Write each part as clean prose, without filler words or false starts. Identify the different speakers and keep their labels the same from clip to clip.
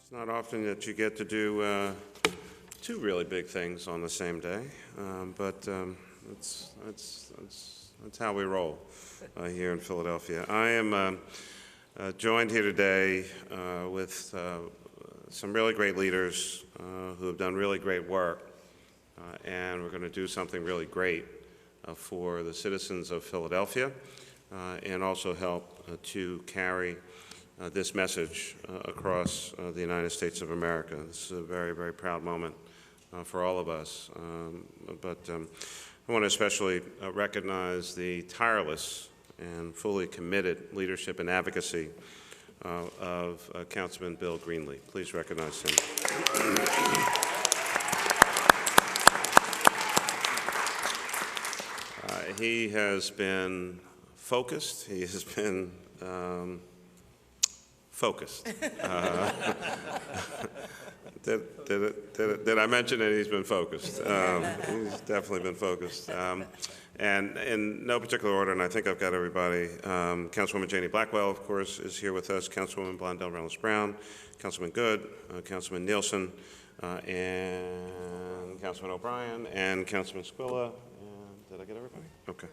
Speaker 1: It's not often that you get to do two really big things on the same day, but that's how we roll here in Philadelphia. I am joined here today with some really great leaders who have done really great work, and we're going to do something really great for the citizens of Philadelphia and also help to carry this message across the United States of America. This is a very, very proud moment for all of us. But I want to especially recognize the tireless and fully committed leadership and advocacy of Councilman Bill Greenlee. Please recognize him. He has been focused. He has been focused. Did I mention that he's been focused? He's definitely been focused. And in no particular order, and I think I've got everybody, Councilwoman Janie Blackwell, of course, is here with us, Councilwoman Blondell Reynolds-Brown, Councilman Good, Councilman Nielsen, and Councilman O'Brien, and Councilman Squilla. And did I get everybody? Okay.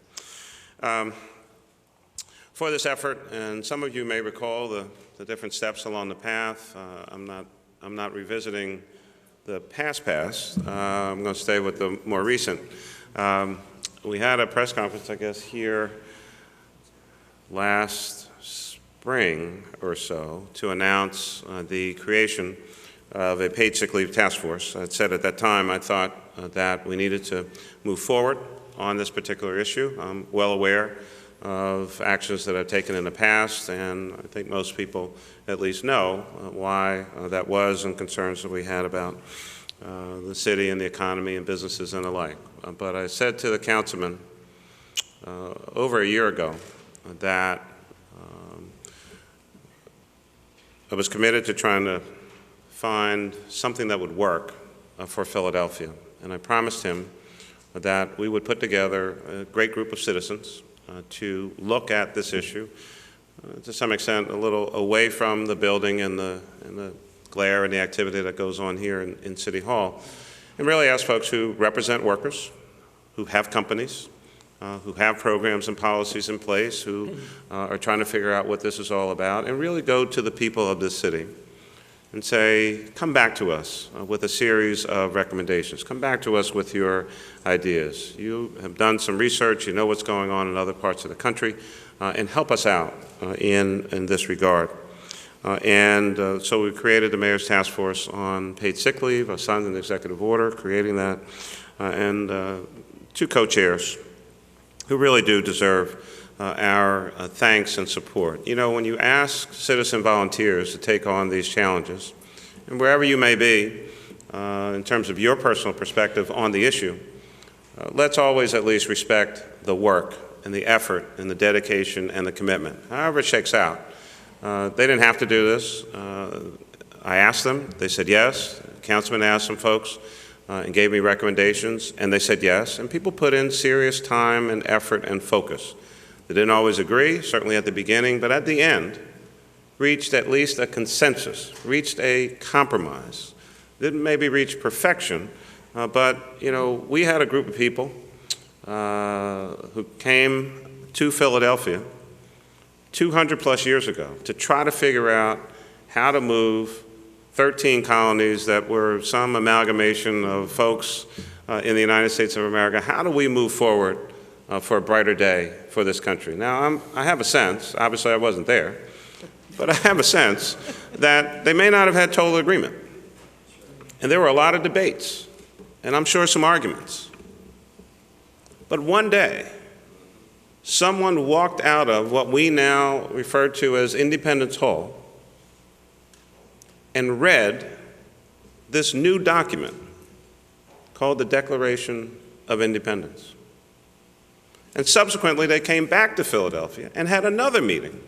Speaker 1: For this effort, and some of you may recall the different steps along the path. I'm not revisiting the past. I'm going to stay with the more recent. We had a press conference, I guess, here last spring or so to announce the creation of a paid sick leave task force. I said at that time I thought that we needed to move forward on this particular issue. I'm well aware of actions that I've taken in the past, and I think most people at least know why that was and concerns that we had about the city and the economy and businesses and the like. But I said to the councilman over a year ago that I was committed to trying to find something that would work for Philadelphia, and I promised him that we would put together a great group of citizens to look at this issue, to some extent a little away from the building and the glare and the activity that goes on here in City Hall, and really ask folks who represent workers, who have companies, who have programs and policies in place, who are trying to figure out what this is all about, and really go to the people of this city and say, come back to us with a series of recommendations. Come back to us with your ideas. You have done some research, you know what's going on in other parts of the country, and help us out in this regard. So we created the Mayor's Task Force on Paid Sick Leave. I signed an executive order creating that, and two co-chairs who really do deserve our thanks and support. You know, when you ask citizen volunteers to take on these challenges, and wherever you may be in terms of your personal perspective on the issue, let's always at least respect the work and the effort and the dedication and the commitment, however it shakes out. They didn't have to do this. I asked them, they said yes. Councilman asked some folks and gave me recommendations, and they said yes. And people put in serious time and effort and focus. They didn't always agree, certainly at the beginning, but at the end, reached at least a consensus, reached a compromise. Didn't maybe reach perfection, but you know, we had a group of people who came to Philadelphia 200 plus years ago to try to figure out how to move 13 colonies that were some amalgamation of folks in the United States of America. How do we move forward for a brighter day for this country? Now, I have a sense, obviously I wasn't there, but I have a sense that they may not have had total agreement. And there were a lot of debates, and I'm sure some arguments. But one day, someone walked out of what we now refer to as Independence Hall and read this new document called the Declaration of Independence. And subsequently, they came back to Philadelphia and had another meeting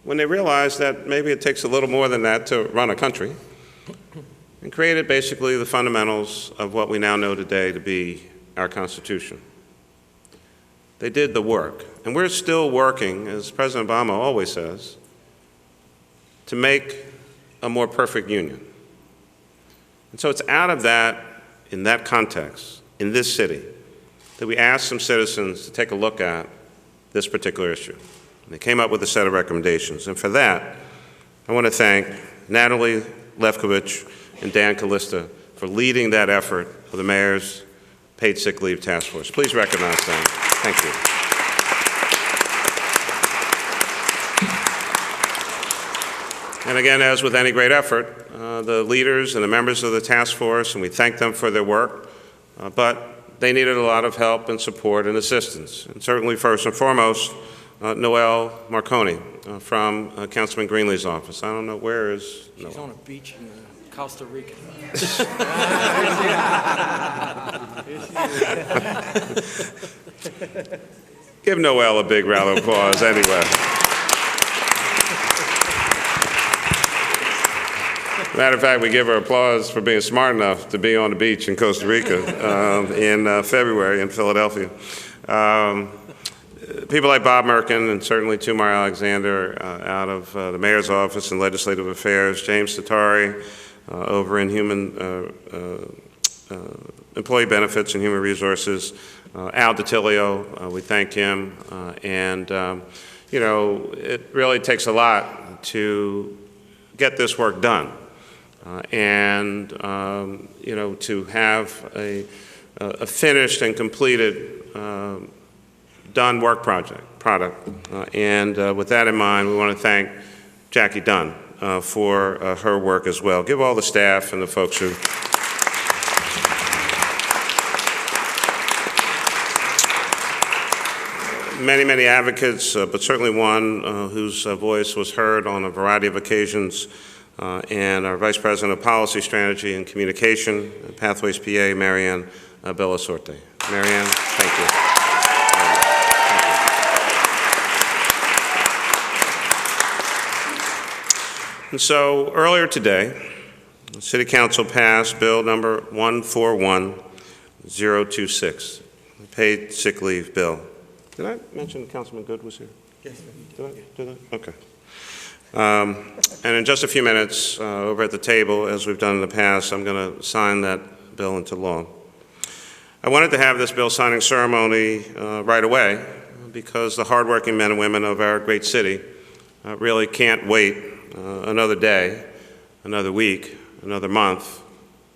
Speaker 1: when they realized that maybe it takes a little more than that to run a country, and created basically the fundamentals of what we now know today to be our Constitution. They did the work, and we're still working, as President Obama always says, to make a more perfect union. And so it's out of that, in that context, in this city, that we asked some citizens to take a look at this particular issue. And they came up with a set of recommendations. And for that, I want to thank Natalie Lefkowitz and Dan Callista for leading that effort of the Mayor's Paid Sick Leave Task Force. Please recognize them. Thank you. And again, as with any great effort, the leaders and the members of the task force, and we thank them for their work, but they needed a lot of help and support and assistance. And certainly, first and foremost, Noelle Marconi from Councilman Greenlee's office. I don't know, where is Noelle?
Speaker 2: She's on a beach in Costa Rica.
Speaker 1: Give Noelle a big round of applause anyway. Matter of fact, we give her applause for being smart enough to be on the beach in Costa Rica in February in Philadelphia. People like Bob Merkin and certainly Tumar Alexander out of the Mayor's Office in Legislative Affairs, James Tatari over in Employee Benefits and Human Resources, Al DiTilio, we thank him, and you know, it really takes a lot to get this work done. And you know, to have a finished and completed done work product. And with that in mind, we want to thank Jackie Dunn for her work as well. Give all the staff and the folks who many advocates, but certainly one whose voice was heard on a variety of occasions, and our Vice President of Policy Strategy and Communication, Pathways PA, Marianne Bellasorte. Marianne, thank you. And so earlier today, the City Council passed Bill number 141026, the Paid Sick Leave Bill. Did I mention Councilman Good was here?
Speaker 2: Yes.
Speaker 1: Did I? Okay. And in just a few minutes, over at the table, as we've done in the past, I'm going to sign that bill into law. I wanted to have this bill signing ceremony right away because the hardworking men and women of our great city really can't wait another day, another week, another month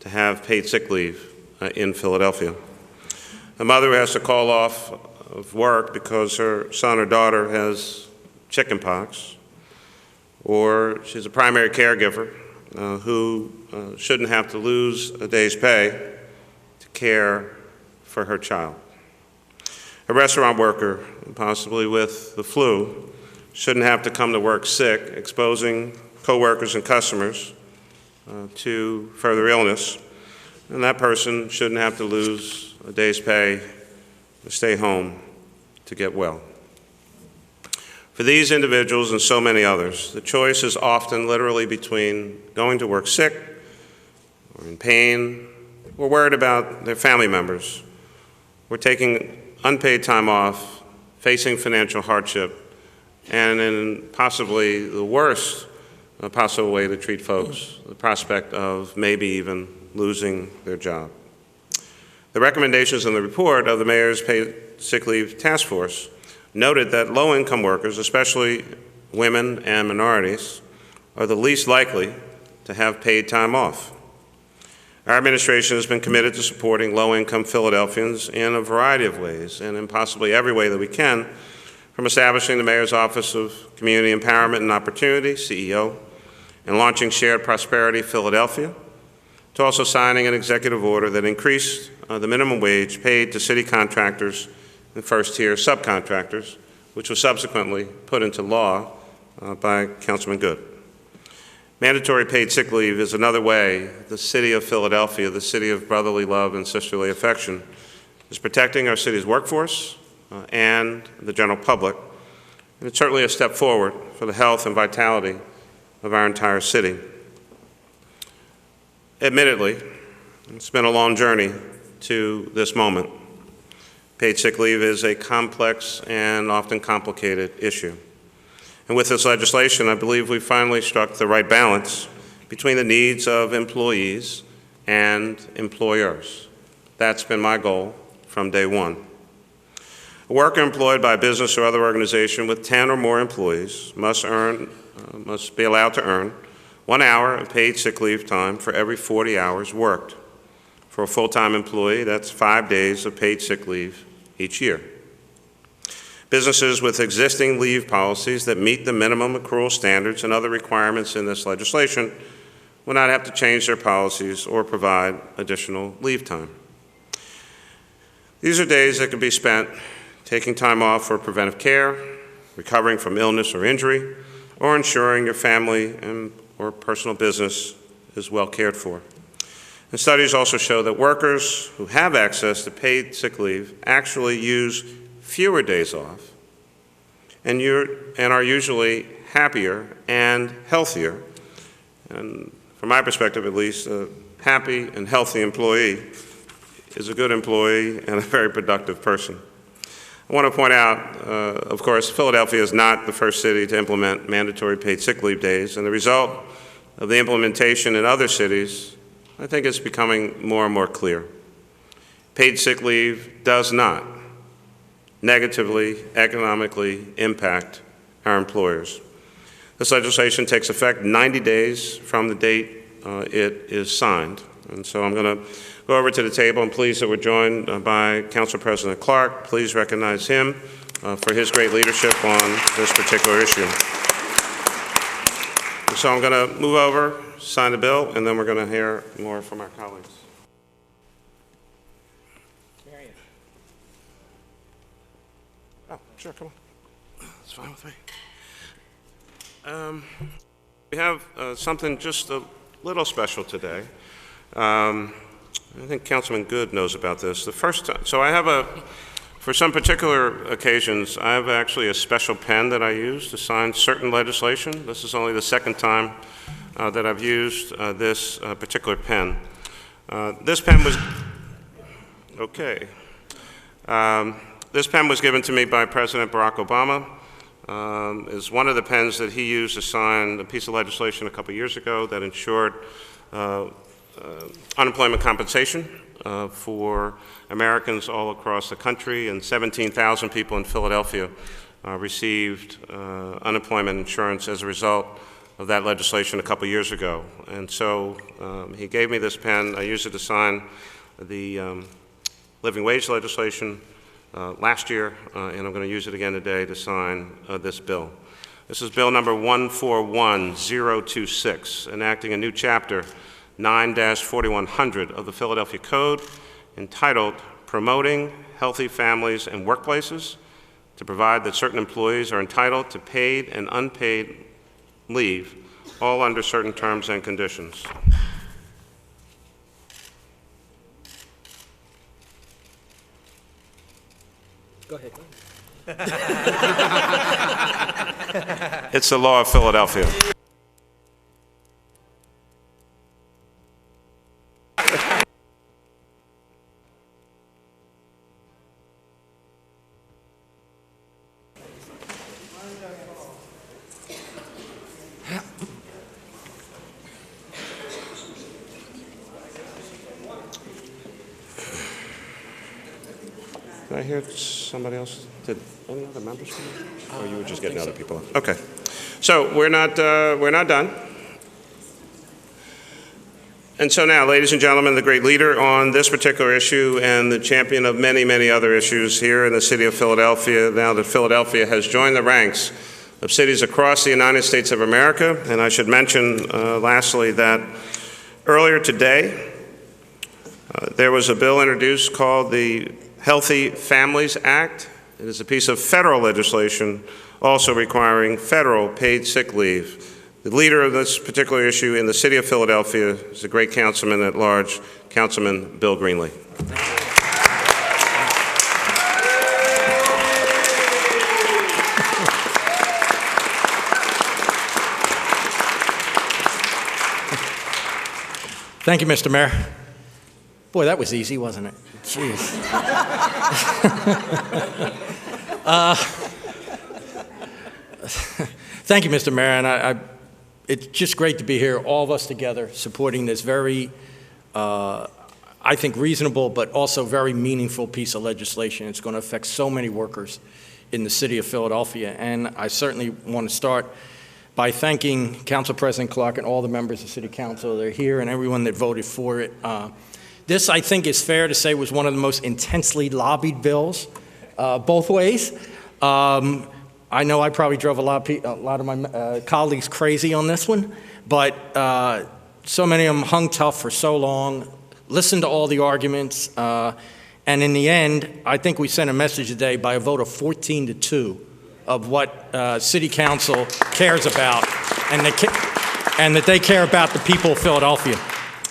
Speaker 1: to have paid sick leave in Philadelphia. A mother who has to call off of work because her son or daughter has chickenpox, or she's a primary caregiver who shouldn't have to lose a day's pay to care for her child. A restaurant worker, possibly with the flu, shouldn't have to come to work sick, exposing coworkers and customers to further illness, and that person shouldn't have to lose a day's pay to stay home to get well. For these individuals and so many others, the choice is often literally between going to work sick or in pain or worried about their family members or taking unpaid time off, facing financial hardship, and in possibly the worst possible way to treat folks, the prospect of maybe even losing their job. The recommendations in the report of the Mayor's Paid Sick Leave Task Force noted that low-income workers, especially women and minorities, are the least likely to have paid time off. Our administration has been committed to supporting low-income Philadelphians in a variety of ways, and in possibly every way that we can, from establishing the Mayor's Office of Community Empowerment and Opportunity, CEO, and launching Shared Prosperity Philadelphia, to also signing an executive order that increased the minimum wage paid to city contractors and first-tier subcontractors, which was subsequently put into law by Councilman Good. Mandatory paid sick leave is another way the city of Philadelphia, the city of brotherly love and sisterly affection, is protecting our city's workforce and the general public. And it's certainly a step forward for the health and vitality of our entire city. Admittedly, it's been a long journey to this moment. Paid sick leave is a complex and often complicated issue. And with this legislation, I believe we've finally struck the right balance between the needs of employees and employers. That's been my goal from day one. A worker employed by a business or other organization with 10 or more employees must be allowed to earn 1 hour of paid sick leave time for every 40 hours worked. For a full-time employee, that's 5 days of paid sick leave each year. Businesses with existing leave policies that meet the minimum accrual standards and other requirements in this legislation will not have to change their policies or provide additional leave time. These are days that can be spent taking time off for preventive care, recovering from illness or injury, or ensuring your family or personal business is well cared for. And studies also show that workers who have access to paid sick leave actually use fewer days off and are usually happier and healthier. And from my perspective at least, a happy and healthy employee is a good employee and a very productive person. I want to point out, of course, Philadelphia is not the first city to implement mandatory paid sick leave days, and the result of the implementation in other cities, I think, is becoming more and more clear. Paid sick leave does not negatively economically impact our employers. This legislation takes effect 90 days from the date it is signed. And so I'm going to go over to the table. I'm pleased that we're joined by Council President Clark. Please recognize him for his great leadership on this particular issue. So I'm going to move over, sign the bill, and then we're going to hear more from our colleagues. Oh, sure, come on. That's fine with me. We have something just a little special today. I think Councilman Good knows about this. The first time, so I have for some particular occasions, I have actually a special pen that I use to sign certain legislation. This is only the second time that I've used this particular pen. This pen was, okay. This pen was given to me by President Barack Obama. Is one of the pens that he used to sign a piece of legislation a couple years ago that ensured unemployment compensation for Americans all across the country, and 17,000 people in Philadelphia received unemployment insurance as a result of that legislation a couple years ago. And so he gave me this pen. I used it to sign the living wage legislation last year, and I'm going to use it again today to sign this bill. This is bill number 141026, enacting a new chapter 9-4100 of the Philadelphia Code entitled Promoting Healthy Families and Workplaces, to provide that certain employees are entitled to paid and unpaid leave, all under certain terms and conditions.
Speaker 2: Go ahead.
Speaker 1: It's the law of Philadelphia. Did I hear somebody else? Did any other members come in? Or you were just getting other people in? Okay. So we're not done. And so now, ladies and gentlemen, the great leader on this particular issue and the champion of many, many other issues here in the city of Philadelphia, now that Philadelphia has joined the ranks of cities across the United States of America. And I should mention, lastly, that earlier today, there was a bill introduced called the Healthy Families Act. It is a piece of federal legislation also requiring federal paid sick leave. The leader of this particular issue in the city of Philadelphia is the great councilman at large, Councilman Bill Greenlee.
Speaker 2: Thank you, Mr. Mayor. Boy, that was easy, wasn't it? Jeez. Thank you, Mr. Mayor, and it's just great to be here, all of us together, supporting this very, I think, reasonable but also very meaningful piece of legislation. It's going to affect so many workers in the city of Philadelphia. And I certainly want to start by thanking Council President Clark and all the members of City Council that are here and everyone that voted for it. This, I think, is fair to say was one of the most intensely lobbied bills, both ways. I know I probably drove a lot of my colleagues crazy on this one, but so many of them hung tough for so long, listened to all the arguments, and in the end, I think we sent a message today by a vote of 14-2 of what City Council cares about, and that they care about the people of Philadelphia.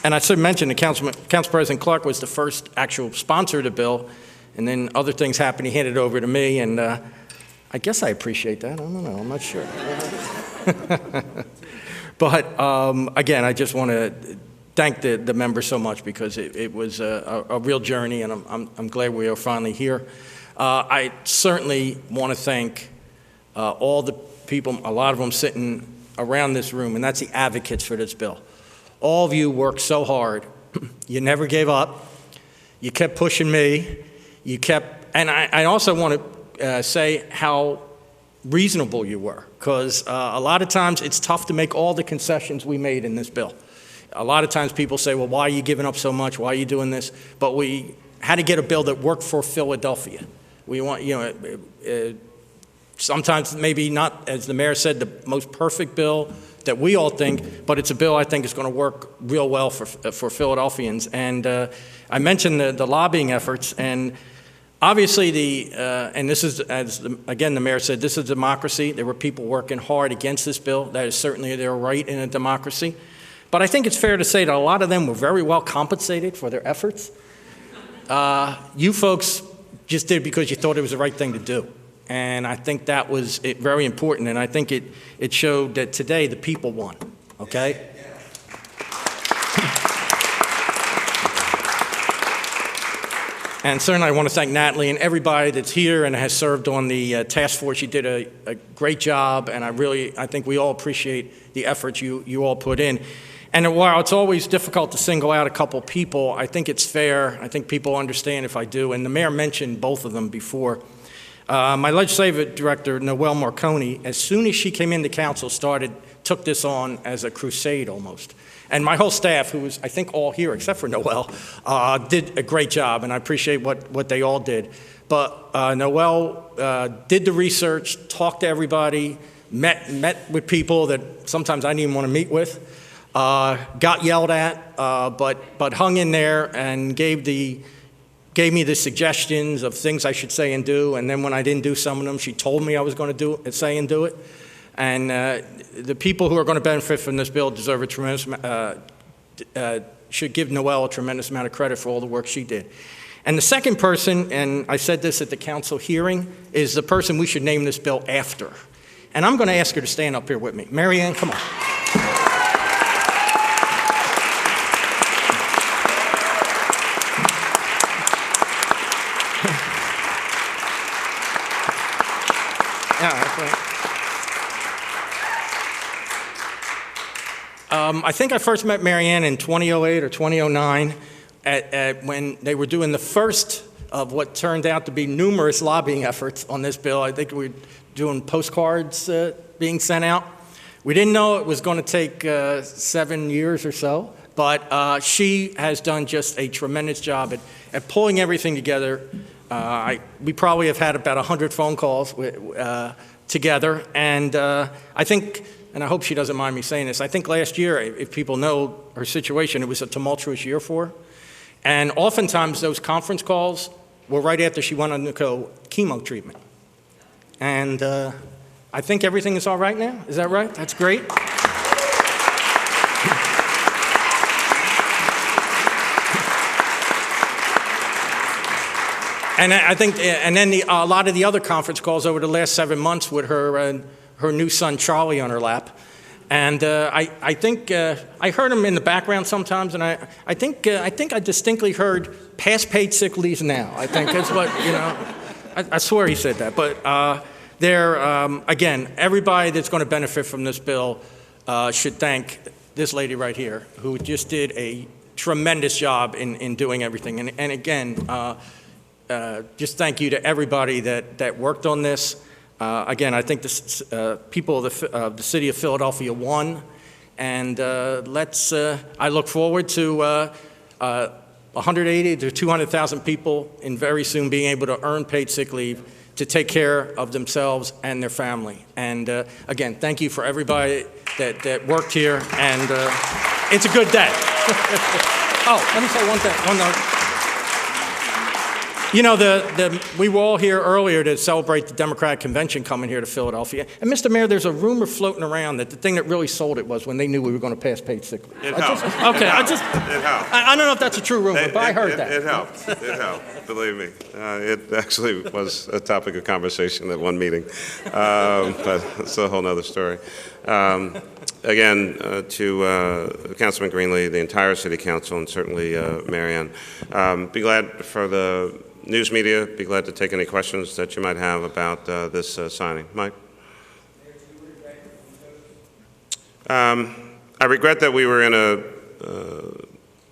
Speaker 2: And I should mention that Council President Clark was the first actual sponsor of the bill, and then other things happened. He handed it over to me, and I guess I appreciate that. I don't know. I'm not sure. But again, I just want to thank the members so much because it was a real journey, and I'm glad we are finally here. I certainly want to thank all the people, a lot of them sitting around this room, and that's the advocates for this bill. All of you worked so hard. You never gave up. You kept pushing me. You kept, and I also want to say how reasonable you were, because a lot of times it's tough to make all the concessions we made in this bill. A lot of times people say, well, why are you giving up so much? Why are you doing this? But we had to get a bill that worked for Philadelphia. We want, you know, sometimes maybe not, as the mayor said, the most perfect bill that we all think, but it's a bill I think is going to work real well for Philadelphians. And I mentioned the lobbying efforts, and obviously and this is, again, the mayor said, this is democracy. There were people working hard against this bill. That is certainly their right in a democracy. But I think it's fair to say that a lot of them were very well compensated for their efforts. You folks just did because you thought it was the right thing to do. And I think that was very important, and I think it showed that today the people won, okay? And certainly I want to thank Natalie and everybody that's here and has served on the task force. You did a great job, and I think we all appreciate the efforts you all put in. And while it's always difficult to single out a couple people, I think it's fair. I think people understand if I do, and the mayor mentioned both of them before. My legislative director, Noelle Marconi, as soon as she came into council, took this on as a crusade almost. And my whole staff, who was, I think, all here except for Noelle, did a great job, and I appreciate what they all did. But Noelle did the research, talked to everybody, met with people that sometimes I didn't even want to meet with, got yelled at, but hung in there and gave me the suggestions of things I should say and do, and then when I didn't do some of them, she told me I was going to say and do it. And the people who are going to benefit from this bill deserve a tremendous, should give Noelle a tremendous amount of credit for all the work she did. And the second person, and I said this at the council hearing, is the person we should name this bill after. And I'm going to ask her to stand up here with me. Mary Ann, come on. I think I first met Mary Ann in 2008 or 2009 when they were doing the first of what turned out to be numerous lobbying efforts on this bill. I think we were doing postcards being sent out. We didn't know it was going to take 7 years or so, but she has done just a tremendous job at pulling everything together. We probably have had about 100 phone calls together, and I think, and I hope she doesn't mind me saying this, I think last year, if people know her situation, it was a tumultuous year for her. And oftentimes those conference calls were right after she went undergo chemo treatment. And I think everything is all right now. Is that right? That's great. And I think, and then a lot of the other conference calls over the last 7 months with her new son Charlie on her lap, and I think I heard him in the background sometimes, and I think I distinctly heard past paid sick leaves now. I think that's what I swear he said that. But again, everybody that's going to benefit from this bill should thank this lady right here, who just did a tremendous job in doing everything. And again, just thank you to everybody that worked on this. Again, I think the people of the city of Philadelphia won, and I look forward to 180 to 200,000 people in very soon being able to earn paid sick leave to take care of themselves and their family. And again, thank you for everybody that worked here, and it's a good day. Oh, let me say one thing. You know, we were all here earlier to celebrate the Democratic Convention coming here to Philadelphia. And Mr. Mayor, there's a rumor floating around that the thing that really sold it was when they knew we were going to pass paid sick leave.
Speaker 1: It helped.
Speaker 2: Okay,
Speaker 1: It helped.
Speaker 2: I don't know if that's a true rumor, but I heard that.
Speaker 1: It helped. It helped. Believe me. It actually was a topic of conversation at one meeting. But it's a whole other story. Again, to Councilman Greenlee, the entire City Council, and certainly Marianne, be glad for the news media, be glad to take any questions that you might have about this signing. Mike? I regret that we were in a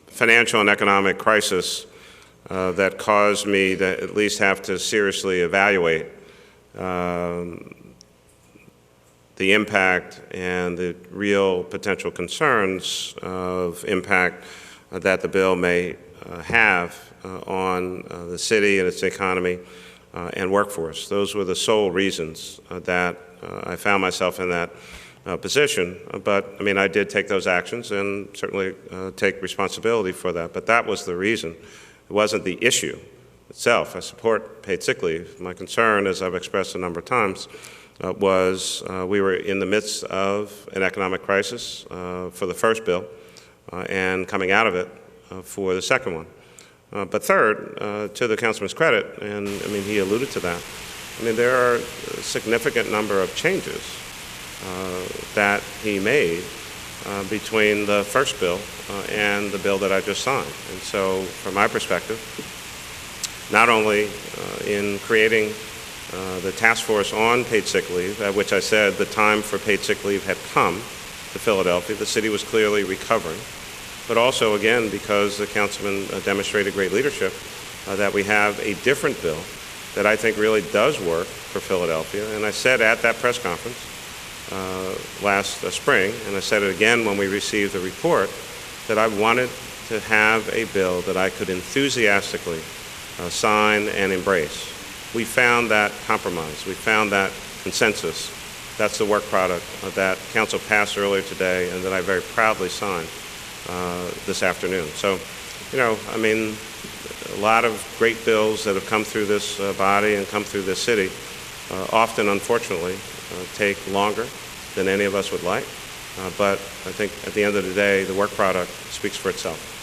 Speaker 1: financial and economic crisis that caused me to at least have to seriously evaluate the impact and the real potential concerns of impact that the bill may have on the city and its economy and workforce. Those were the sole reasons that I found myself in that position. But, I mean, I did take those actions and certainly take responsibility for that. But that was the reason. It wasn't the issue itself. I support paid sick leave. My concern, as I've expressed a number of times, was we were in the midst of an economic crisis for the first bill and coming out of it for the second one. But third, to the councilman's credit, and I mean he alluded to that, I mean there are a significant number of changes that he made between the first bill and the bill that I just signed. And so from my perspective, not only in creating the task force on paid sick leave, at which I said the time for paid sick leave had come to Philadelphia, the city was clearly recovering, but also, again, because the councilman demonstrated great leadership, that we have a different bill that I think really does work for Philadelphia. And I said at that press conference last spring, and I said it again when we received the report, that I wanted to have a bill that I could enthusiastically sign and embrace. We found that compromise. We found that consensus. That's the work product that Council passed earlier today and that I very proudly signed this afternoon. So, you know, I mean, a lot of great bills that have come through this body and come through this city often, unfortunately, take longer than any of us would like. But I think at the end of the day, the work product speaks for itself.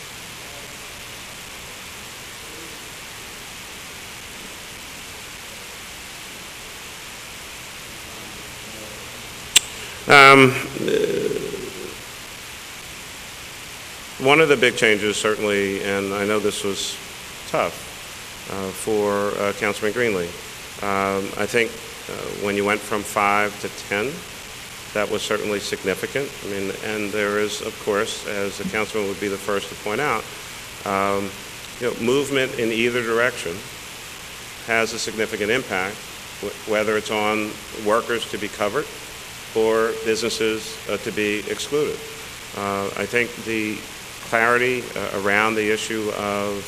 Speaker 1: One of the big changes, certainly, and I know this was tough for Councilman Greenlee, I think when you went from 5 to 10, that was certainly significant. I mean, and there is, of course, as the councilman would be the first to point out, you know, movement in either direction has a significant impact, whether it's on workers to be covered or businesses to be excluded. I think the clarity around the issue of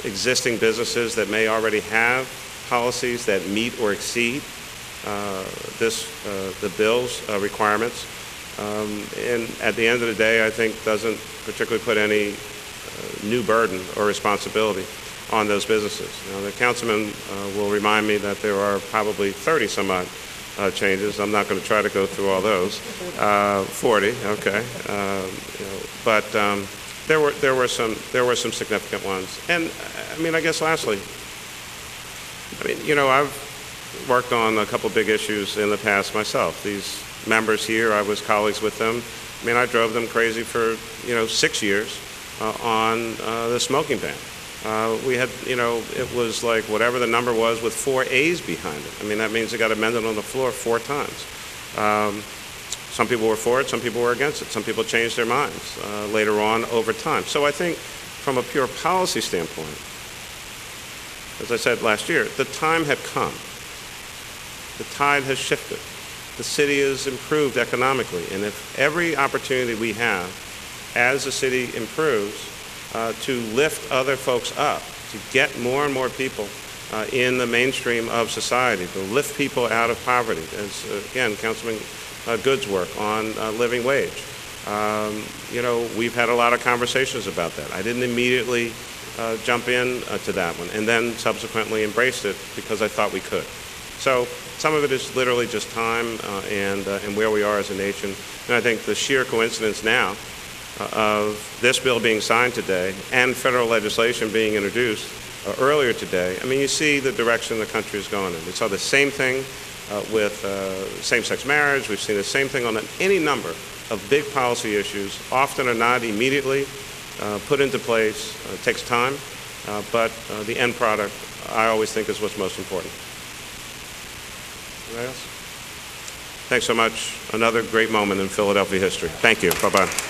Speaker 1: existing businesses that may already have policies that meet or exceed the bill's requirements, and at the end of the day, I think doesn't particularly put any new burden or responsibility on those businesses. Now, the councilman will remind me that there are probably 30 some odd changes. I'm not going to try to go through all those. 40, okay. You know, but there were some significant ones. And I mean, I guess lastly, I mean, you know, I've worked on a couple big issues in the past myself. These members here, I was colleagues with them. I mean, I drove them crazy for 6 years on the smoking ban. We had, it was like whatever the number was with 4 A's behind it. I mean, that means it got amended on the floor 4 times. So Some people were for it, some people were against it, some people changed their minds later on over time. So I think from a pure policy standpoint, as I said last year, the time had come. The tide has shifted. The city is improved economically, and if every opportunity we have as the city improves to lift other folks up, to get more and more people in the mainstream of society, to lift people out of poverty, as again, Councilman Good's work on living wage. You know, we've had a lot of conversations about that. I didn't immediately jump in to that one, and then subsequently embraced it because I thought we could. So some of it is literally just time and where we are as a nation. And I think the sheer coincidence now of this bill being signed today and federal legislation being introduced earlier today, I mean, you see the direction the country is going in. We saw the same thing with same-sex marriage. We've seen the same thing on any number of big policy issues, often are not immediately put into place. It takes time, but the end product, I always think, is what's most important. Anybody else? Thanks so much. Another great moment in Philadelphia history. Thank you. Bye-bye.